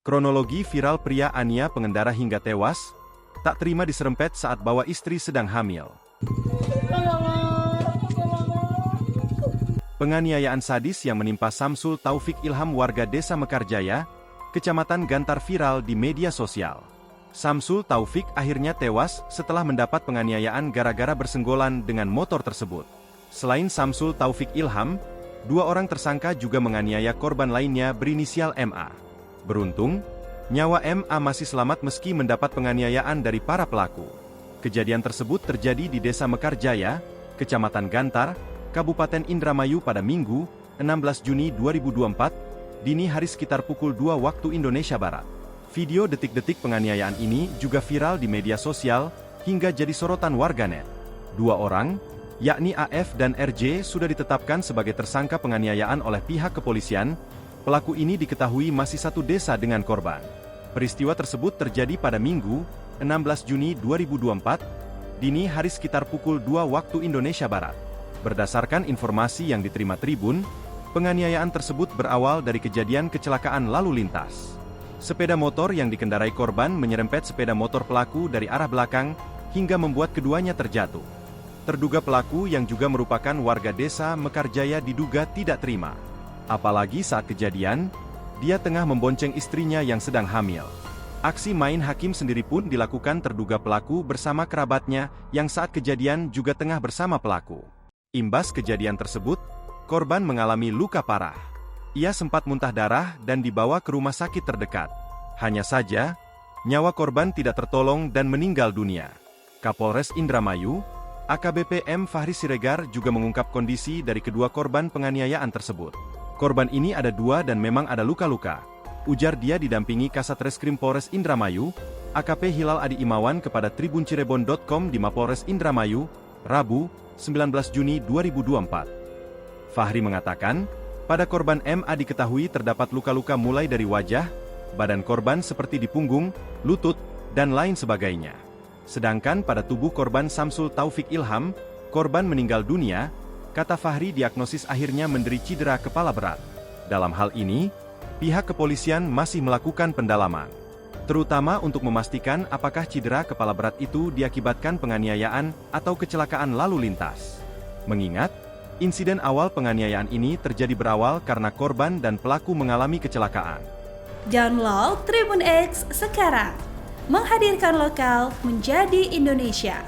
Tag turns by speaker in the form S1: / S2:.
S1: Kronologi viral pria Ania pengendara hingga tewas, tak terima diserempet saat bawa istri sedang hamil. Penganiayaan sadis yang menimpa Samsul Taufik Ilham warga Desa Mekarjaya, Kecamatan Gantar viral di media sosial. Samsul Taufik akhirnya tewas setelah mendapat penganiayaan gara-gara bersenggolan dengan motor tersebut. Selain Samsul Taufik Ilham, 2 orang tersangka juga menganiaya korban lainnya berinisial MA. Beruntung, nyawa MA masih selamat meski mendapat penganiayaan dari para pelaku. Kejadian tersebut terjadi di Desa Mekarjaya, Kecamatan Gantar, Kabupaten Indramayu pada Minggu, 16 Juni 2024, dini hari sekitar pukul 2 waktu Indonesia Barat. Video detik-detik penganiayaan ini juga viral di media sosial, hingga jadi sorotan warganet. 2 orang, yakni AF dan RJ sudah ditetapkan sebagai tersangka penganiayaan oleh pihak kepolisian. Pelaku ini diketahui masih satu desa dengan korban. Peristiwa tersebut terjadi pada Minggu, 16 Juni 2024, dini hari sekitar pukul 2 waktu Indonesia Barat. Berdasarkan informasi yang diterima Tribun, penganiayaan tersebut berawal dari kejadian kecelakaan lalu lintas. Sepeda motor yang dikendarai korban menyerempet sepeda motor pelaku dari arah belakang, hingga membuat keduanya terjatuh. Terduga pelaku yang juga merupakan warga Desa Mekarjaya diduga tidak terima. Apalagi saat kejadian, dia tengah membonceng istrinya yang sedang hamil. Aksi main hakim sendiri pun dilakukan terduga pelaku bersama kerabatnya yang saat kejadian juga tengah bersama pelaku. Imbas kejadian tersebut, korban mengalami luka parah. Ia sempat muntah darah dan dibawa ke rumah sakit terdekat. Hanya saja, nyawa korban tidak tertolong dan meninggal dunia. Kapolres Indramayu, AKBP M. Fahri Siregar juga mengungkap kondisi dari kedua korban penganiayaan tersebut. Korban ini ada 2 dan memang ada luka-luka. Ujar dia didampingi Kasat Reskrim Polres Indramayu, AKP Hilal Adi Imawan kepada tribuncirebon.com di Mapolres Indramayu, Rabu, 19 Juni 2024. Fahri mengatakan, pada korban MA diketahui terdapat luka-luka mulai dari wajah, badan korban seperti di punggung, lutut, dan lain sebagainya. Sedangkan pada tubuh korban Samsul Taufik Ilham, korban meninggal dunia, kata Fahri diagnosis akhirnya menderita cedera kepala berat. Dalam hal ini, pihak kepolisian masih melakukan pendalaman, terutama untuk memastikan apakah cedera kepala berat itu diakibatkan penganiayaan atau kecelakaan lalu lintas. Mengingat, insiden awal penganiayaan ini terjadi berawal karena korban dan pelaku mengalami kecelakaan.
S2: Download Tribun X sekarang, menghadirkan lokal menjadi Indonesia.